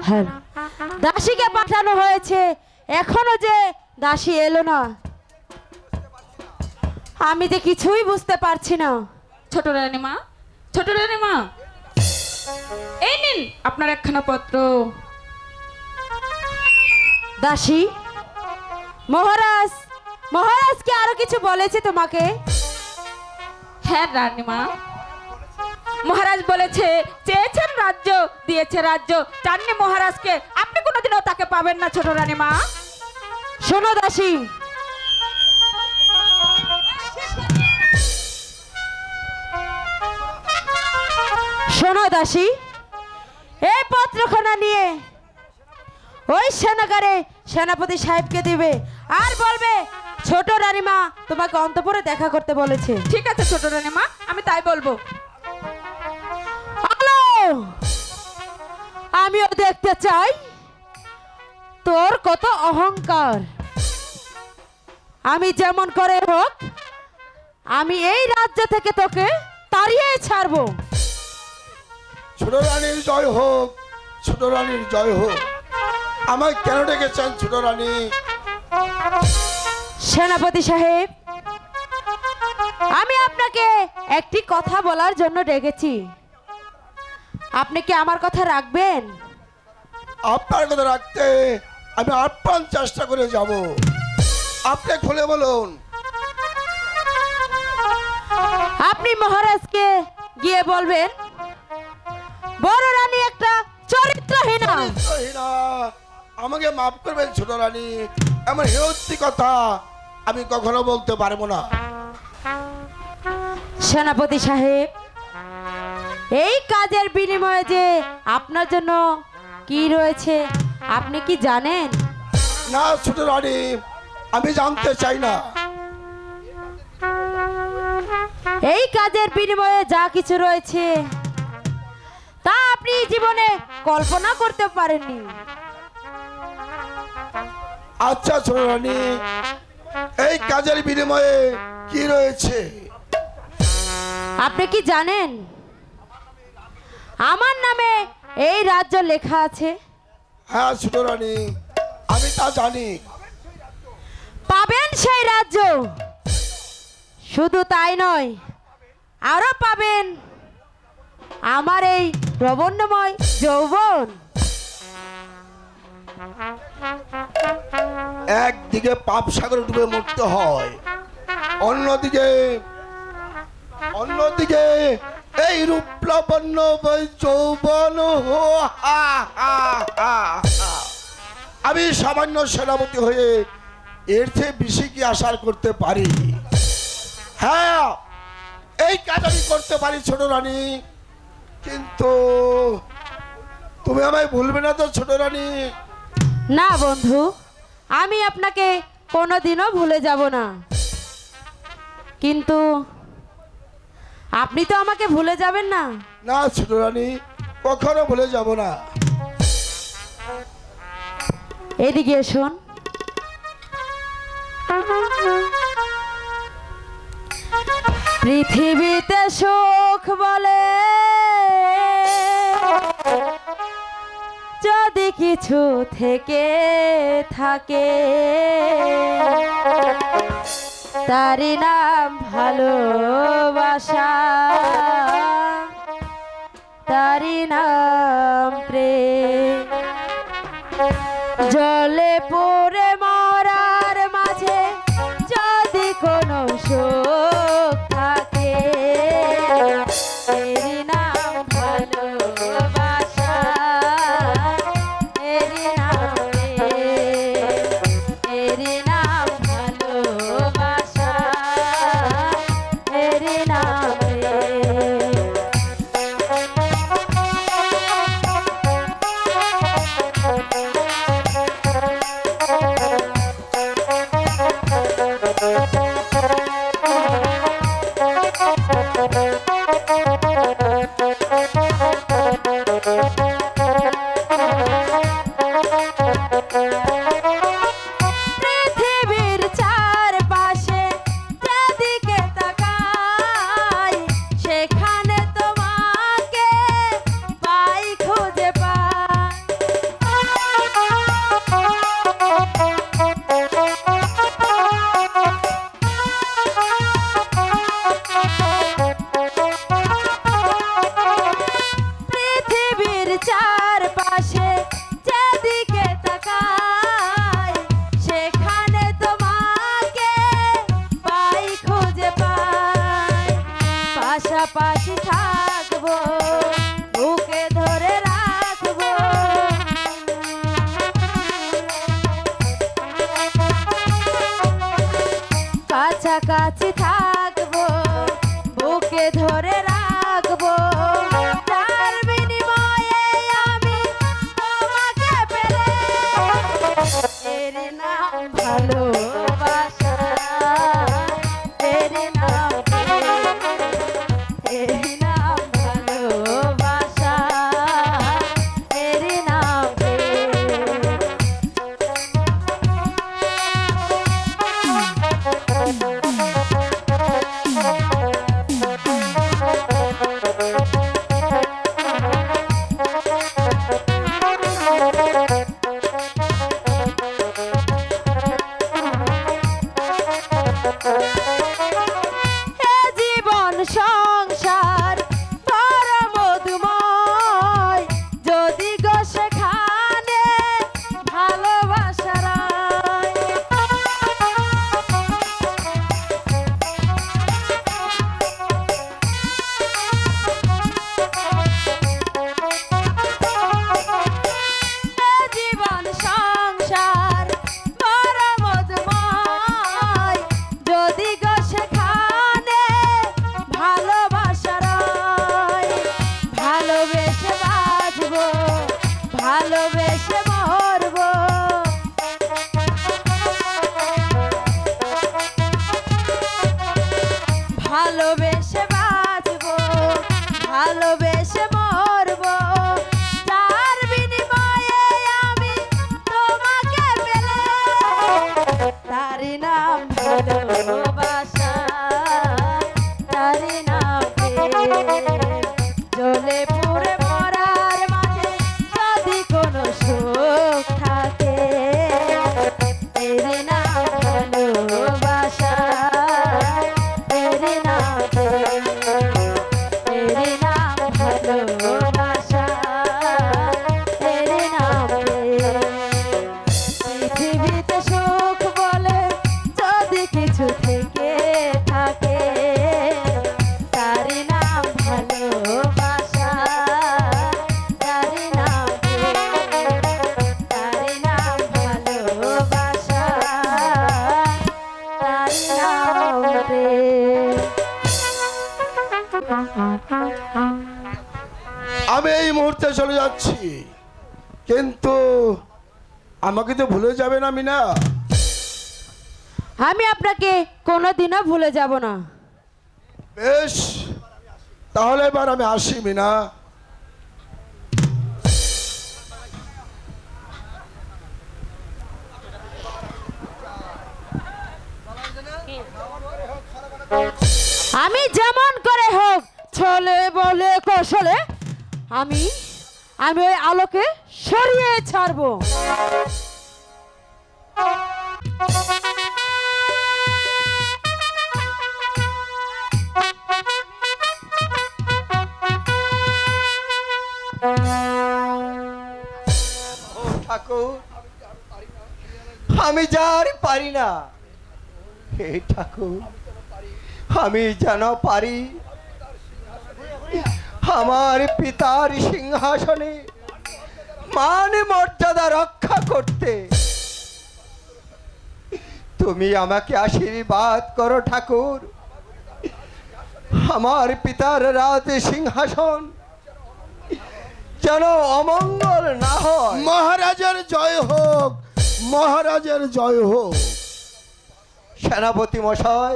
হ্যাঁ, দাসীকে পাঠানো হয়েছে, এখনো যে দাসী এলো না, আমি যে কিছুই বুঝতে পারছি না। ছোট রানীমা, ছোট রানীমা, এই নিন আপনার একখানা পত্র। দাসী, মহারাজ, মহারাজ কি আরো কিছু বলেছে তোমাকে? হ্যাঁ রানীমা, মহারাজ বলেছে চেয়েছেন রাজ্য, দিয়েছে রাজ্য, চাননি মহারাজকে, আপনি কোনোদিনও তাকে পাবেন না ছোট রানীমা। শোনো দাসী, শোনো দাসী, এই পত্রখানা নিয়ে ওই সেনাগারে সেনাপতি সাহেবকে দিবে আর বলবে ছোট রানীমা তোমাকে অন্তঃপুরে দেখা করতে বলেছে। ঠিক আছে ছোট রানীমা, আমি তাই বলবো। হ্যালো, আমিও দেখতে চাই তোর কত অহংকার। আমি যেমন করে হোক আমি এই রাজ্য থেকে তোকে তাড়িয়ে ছাড়বো। ছোট রানীর জয় হোক, ছোট রানীর জয় হোক। আমায় কেন ডেকেছেন ছোট রানী? সেনাপতি সাহেব, আমি আপনাকে একটি কথা বলার জন্য ডেকেছি, আপনি কি আমার কথা রাখবেন? আপনার কথা রাখতে আমি আপ্রাণ চেষ্টা করে যাব। আপনি খুলে বলুন। আপনি মহারাজকে গিয়ে বলবেন বড় রানী একটা চরিত্রহীনা। চরিত্রহীনা, আমাকে মাফ করবেন ছোট রানী, এমন হেয়ত্তি কথা আমি কখনো বলতে পারবো না। সেনাপতি সাহেব, এই কাজের বিনিময়ে যে আপনার জন্য কি রয়েছে আপনি কি জানেন? না ছোট রানী, আমি জানতে চাই না। এই কাজের বিনিময়ে যা কিছু রয়েছে তা আপনি জীবনে কল্পনা করতে পারেননি। আচ্ছা ছোট রানী, এই কাজের বিনিময়ে কি রয়েছে? আপনি কি জানেন আমার নামে এই রাজ্য লেখা আছে? হ্যাঁ ছোট রানী, আমি তা জানি। পাবেন সেই রাজ্য, শুধু তাই নয় আরো পাবেন আমার এই প্রবন্ধময় যৌবন। একদিকে পাপ সাগরে ডুবে মরতে হয়, অন্যদিকে অন্যদিকে এই রূপলাবণ্য যৌবন। আমি সামান্য সেনাপতি হয়ে এর চেয়ে বেশি কি আশা করতে পারি? হ্যাঁ, এই কাজ আমি করতে পারি ছোট রানী, কিন্তু তুমি আমায় ভুলবে না তো ছোট রানী? না বন্ধু, আমি আপনাকে কোনোদিনও ভুলে যাব না, কিন্তু আপনি তো আমাকে ভুলে যাবেন না। না ছোট রানী, কখনো ভুলে যাব না। এদিকে শোন, পৃথিবীতে সুখ বলে যদি কিছু থেকে থাকে তারই নাম ভালোবাসা, তারই নাম প্রেম। জলে পড়ে মরার মাঝে যদি কোনো সুখ থাকে এরই নাম ভালোবাসা, এরই নাম প্রেম, এরই নাম ভালোবাসা, এরই নাম প্রেম। চারপাশে যেদিকে তাকাই সেখানে তোমাকে পাই খুঁজে পাই পাশাপাশি থাকবো বুকে ধরে রাখবো কাছাকাছি থাকবো বুকে ধরে রাখবো তার বিনিময়ে আমি তোমাকে পেলে এর নাম ভালোবাসা এর নাম প্রেম, এর নাম ভালোবাসা এর নাম প্রেম। হে জীবন সংসার বড় মধুময় যদি গো সেখানে ভালোবাসার আয়। হে জীবন সংসার বড় মধুময় যদি গো সেখানে ভালোবাসার আয়। ভালোবেসে বাঁচবো ভালোবেসে মরবো ভালোবেসে বাঁচবো ভালোবেসে মরবো তার বিনিময়ে আমি তোমাকে পেলে তারি নাম ভালোবাসা তারি নাম প্রেম। জ্বলে পুড়ে মরার মাঝে যদি কোনো সুখ থাকে এর নাম ভালোবাসা এর নাম প্রেম, এর নাম ভালোবাসা এর নাম প্রেম। পৃথিবীতে সুখ বলে যদি কিছু থেকে থাকে তারি নাম ভালোবাসা তারি নাম প্রেম, তারি নাম ভালোবাসা তারি নাম প্রেম। আমি এই মুহূর্তে চলে যাচ্ছি, কিন্তু আমাকে তো ভুলে যাবে না মিনা। আমি আপনাকে কোনোদিনও ভুলে যাব না। বেশ, তাহলে এবার আমি আসি মিনা। আমি যেমন করে হোক ছলে বলে কৌশলে আমি আমি ওই আলোকে সরিয়ে ছাড়বো। ও ঠাকুর, আমি যার পারি না, হে ঠাকুর আমি যেন পারি আমার পিতার সিংহাসনে মান মর্যাদা রক্ষা করতে। তুমি আমাকে আশীর্বাদ করো ঠাকুর, আমার পিতার রাজ সিংহাসন যেন অমঙ্গল না হয়। মহারাজের জয় হোক, মহারাজের জয় হোক। সেনাপতি মশাই,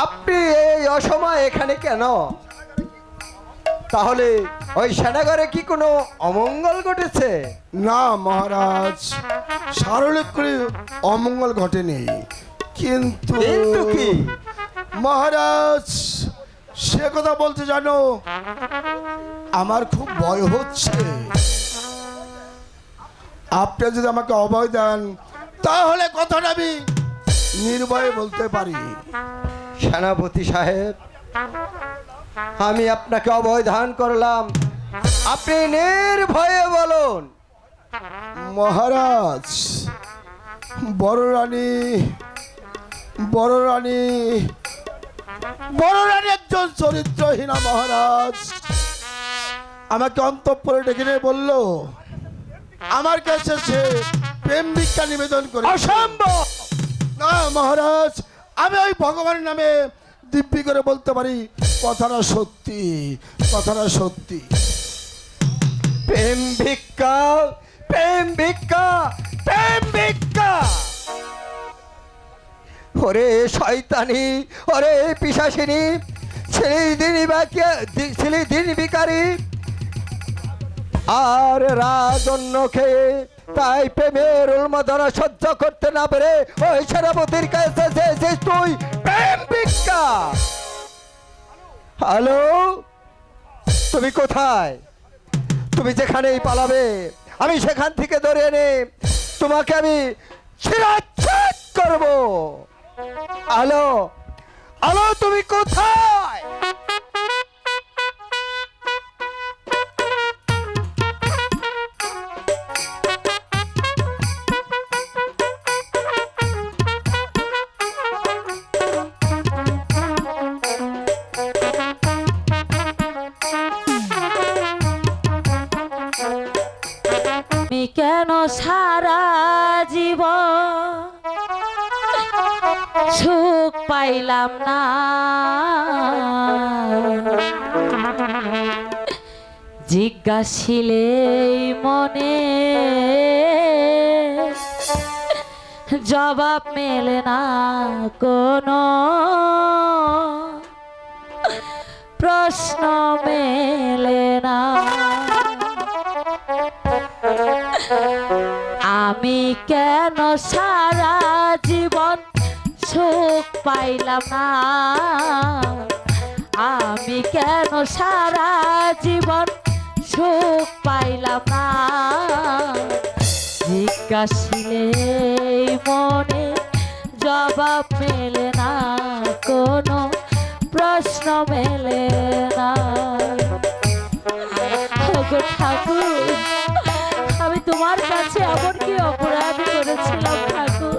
আপনি এই অসময় এখানে কেন? তাহলে ওই সেনাগারে কি কোনো অমঙ্গল ঘটেছে? না মহারাজ, শারীরিক করে অমঙ্গল ঘটেনি, কিন্তু কিন্তু কি? মহারাজ সে কথা বলতে জানো, আমার খুব ভয় হচ্ছে। আপনি যদি আমাকে অভয় দেন তাহলে কথাটা আমি নির্ভয়ে বলতে পারি। সেনাপতি সাহেব, আমি আপনাকে অভয় দান করলাম, আপনি নির্ভয়ে বলুন। মহারাজ, বড় রানী, বড় রানী, বড় রানী একজন চরিত্রহীনা মহারাজ। আমাকে অন্তঃপুরে ডেকে নিয়ে বলল আমার কাছে সে প্রেম ভিক্ষা নিবেদন করে। অসম্ভব। না মহারাজ, আমি ওই ভগবানের নামে দিব্যি করে বলতে পারি কথাটা সত্যি, কথাটা সত্যি। প্রেম ভিক্ষা, প্রেম ভিক্ষা, প্রেম ভিক্ষা। ওরে শয়তানি, ওরে পিশাচিনী, ছেলে দিন ভিখারি আর রাজন্য খেয়ে তাই প্রেমের উন্মাদনা সহ্য করতে না পেরে ওই সেনাপতির কাছে এসেছিস তুই প্রেম ভিক্ষা। হ্যালো, তুমি কোথায়? তুমি যেখানেই পালাবে আমি সেখান থেকে ধরে এনে তোমাকে আমি শিরচ্ছেদ করব। হ্যালো, হ্যালো, তুমি কোথায়? আমি কেন সারা জীবন সুখ পাইলাম না, জিজ্ঞাসিলে মনে জবাব মেলে না, কোনো প্রশ্ন মেলে না। আমি কেন সারা জীবন সুখ পাইলাম না, আমি কেন সারা জীবন সুখ পাইলাম না, জিজ্ঞাসিলে মনে জবাব মেলে না, কোনো প্রশ্ন মেলে না। ওগো ঠাকুর, আমি তোমার কাছে এমন কি অপরাধ করেছিলাম ঠাকুর,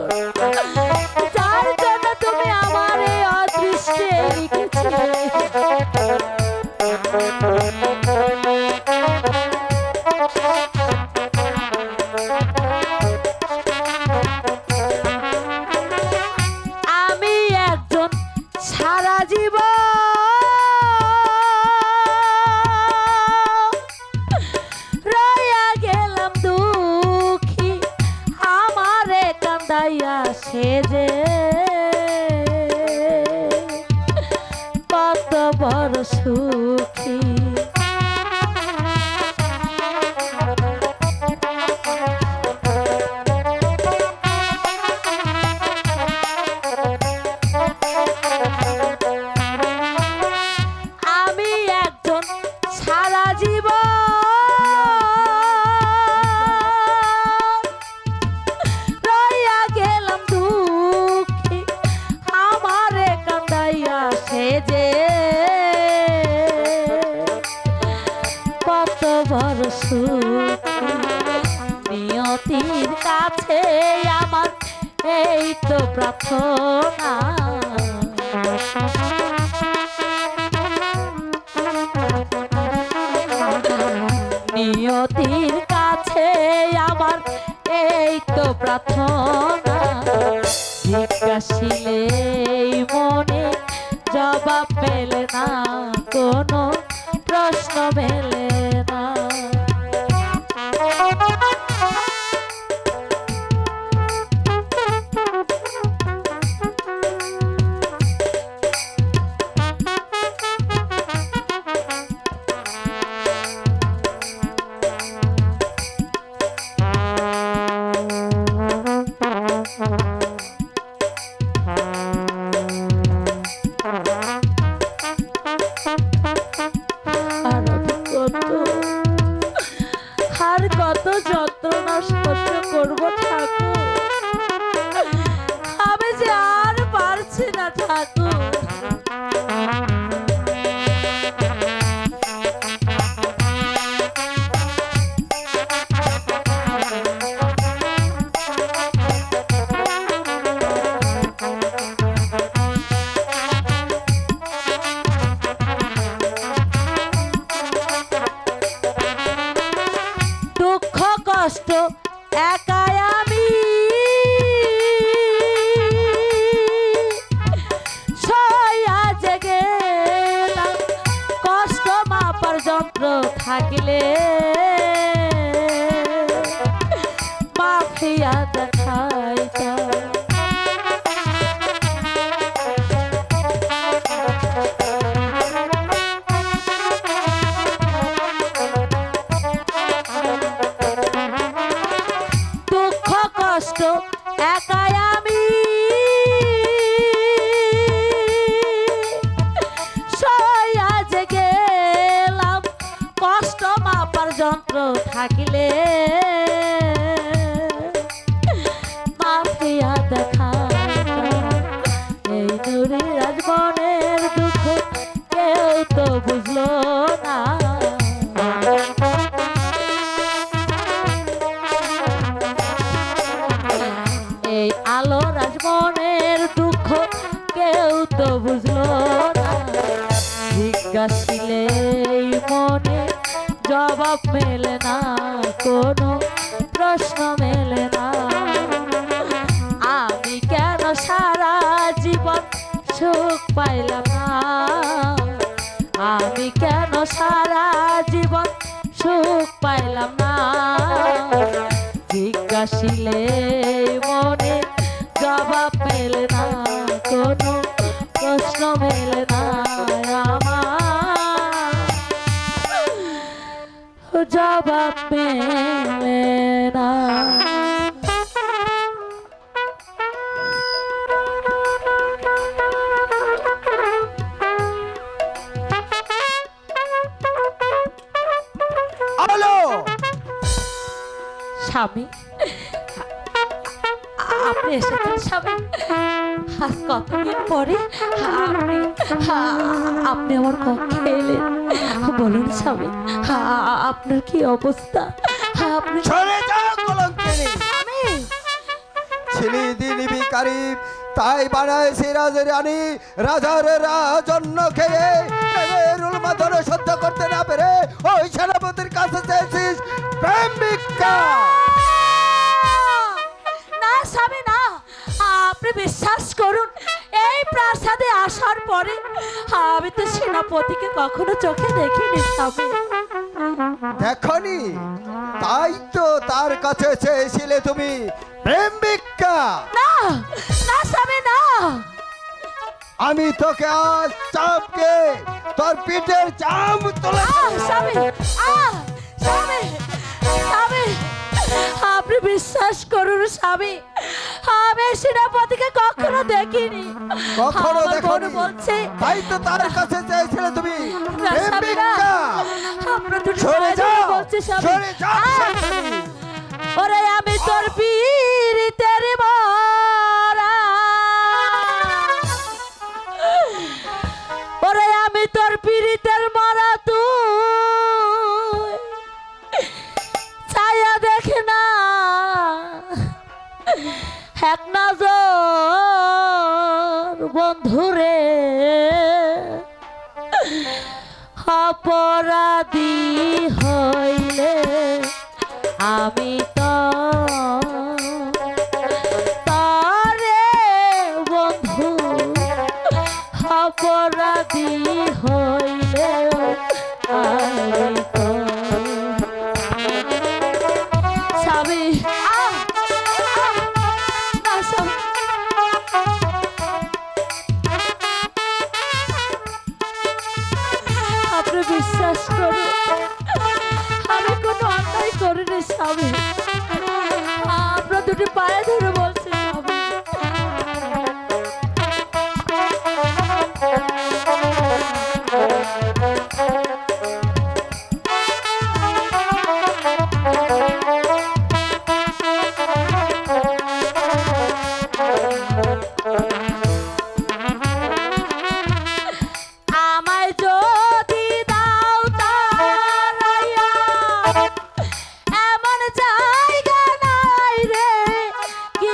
যার জন্য তুমি আমার এই অদৃষ্টে লিখেছিলে? আমি একজন সারা জীবন রইয়া গেলাম দুঃখী, আমারে কান্দাইয়া সেজে কত বড় সুখী। আমি একজন সারা জীবন রইয়া গেলাম দুঃখী, আমারে কান্দাইয়া সেজে কত বড় সুখী। নিয়তির কাছে আমার এই তো প্রার্থনা, নিয়তির কাছে আমার এই তো প্রার্থনা, জিজ্ঞাসিলে মনে জবাব মেলে না, কোনো প্রশ্ন মেলে না। আর কত যন্ত্রণা সহ্য করব ঠাকুর, আমি যে আর পারছি না ঠাকুর। একাই আমি সইয়া জেগে কষ্ট মাপার যন্ত্র থাকিলে মাফিয়া দেখাইতা দুঃখ কষ্ট একাই আমি সইয়া যে গেলাম কষ্ট মাপার যন্ত্র থাকিলে মাফিয়া দেখা এই নুরি রাজবনের দুঃখ কেউ তো বুঝলো না এই আলো রাজবনের দুঃখ কেউ তো বুঝলো না জিজ্ঞাসিলে মনে জবাব মেলে না কোনো প্রশ্ন মেলে না আমি কেন সারা জীবন সুখ পাইলাম না আমি কেন সারা জীবন সুখ পাইলাম না জিজ্ঞাসিলে মনে জবাব মেলে না কোনো প্রশ্ন মেলে না আমার জবাব মেলে না আলো স্বামী আপনি এসেছেন স্বামী আজ কতদিন পরে আপনি আমার কক্ষে এলেন বলুন স্বামী আপনার কি অবস্থা আপনি সরে যাও কলঙ্কিনী স্বামী ছিলি দিনী ভিখারি তাই বানাইছি রাজরানী রাজার রাজন্য খেয়ে প্রেমের উন্মাদন সহ্য করতে না পেরে ওই সেনাপতির কাছে চেয়েছিস প্রেম ভিক্ষা না স্বামী না আপনি বিশ্বাস করুন এই প্রাসাদে আসার পরে আমি তো সেনাপতিকে কখনো চোখে দেখিনি স্বামী দেখনি তাই তো তার কাছে চেয়েছিলে তুমি প্রেম ভিক্ষা না না স্বামী না আমি তোকে আজ চাপকে তোর পিঠের চাম তুলে স্বামী স্বামী স্বামী আপনি বিশ্বাস করুন স্বামী আমি সেনাপতিকে কখনো দেখিনি কখনো আমার বোন দেখনি বলছে তাই তো তার কাছে চেয়েছিলে তুমি না, প্রেম স্বামী, না। ভিক্ষা আপনার দুটো সরে পায়ে যাও ধরে বলছে স্বামী সরে যাও শাশুড়ি। ওরে আমি তোর পীড়িতের মরা ওরে আমি তোর পীড়িতের মরা তুই ছায়া দেখে না এক নজর বন্ধুরে অপরাধী হইলে আমি তো তারে বন্ধু অপরাধী হইলে আমি তো স্বামী না স্বামী আপনি বিশ্বাস করুন আমি কোনো অন্যায় করিনি স্বামী আপনার দুটি পায়ে ধরে বলছি স্বামী আমায় যদি দাও তারাইয়া এমন জায়গা নাই রে কি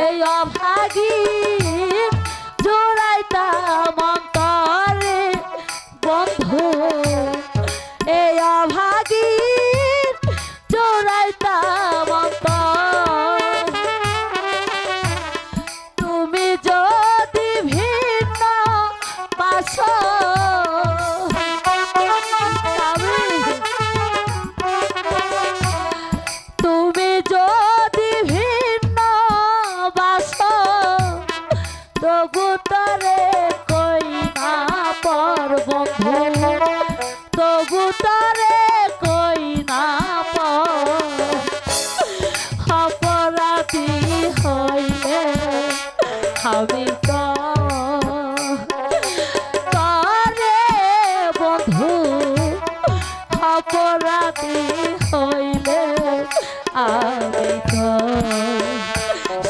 এই অভাগী জোড়াইতাম অন্তরে বন্ধু, এই অভাগী জোড়াইতাম অন্তর। তুমি যদি ভিন্ন বাসো, তুমি যদি ভিন্ন বাসো, তবু তরে কই না পর বন্ধু, তবু তরে কই না পর। অপরাধী হইলে আমি তো তরে বন্ধু, অপরাধী হইলে আমি তো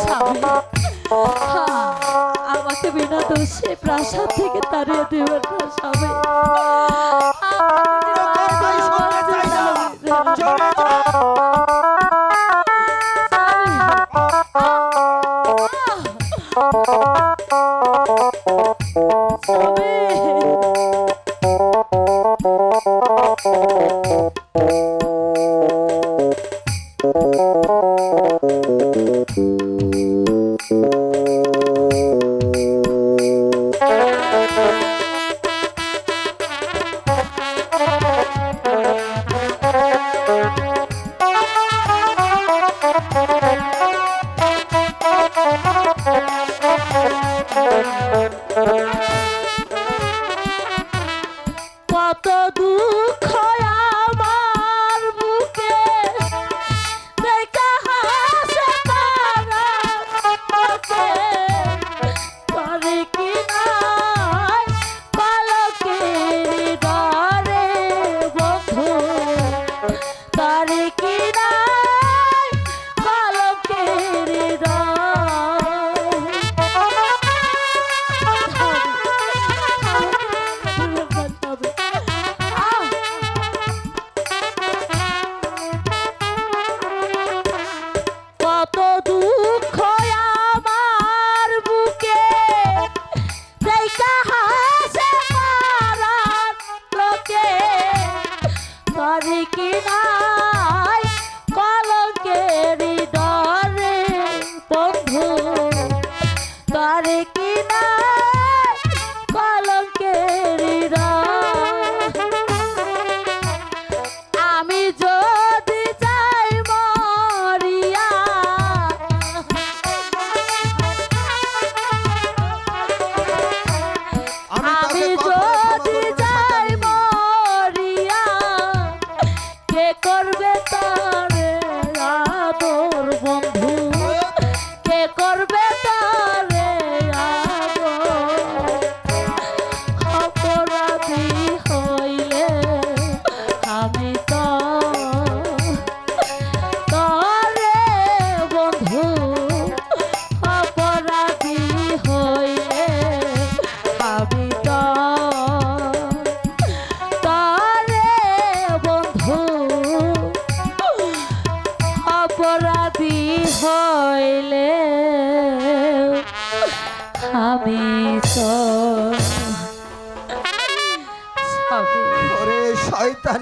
স্বামী। আমাকে বিনা দোষে প্রাসাদ থেকে তাড়িয়ে দেবেন না স্বামী। কথাই শুনতে চাই না। চলে যা। কত দুঃখ আমার বুকে দেখা হাসে তারা লোকে, করে কি নাই পালকের ডরে বন্ধু, করে কি নাই পালকের কত দুঃখ আমার বুকে দেখা হাসে পাড়ার লোকে, করে কি নাই কলঙ্কের ডরে বন্ধু, করে কি নাই কলঙ্কের ডরে। আমি যদি যাই মরিয়া, আমি যদি যাই মরিয়া, কে করবে তারে আদর বন্ধু, কে করবে তারে আদর। অপরাধী হইলে আমি তো তরে বন্ধু, অপরাধী হইলে আমি তো তরে বন্ধু, অপরাধী হইলে আমি তো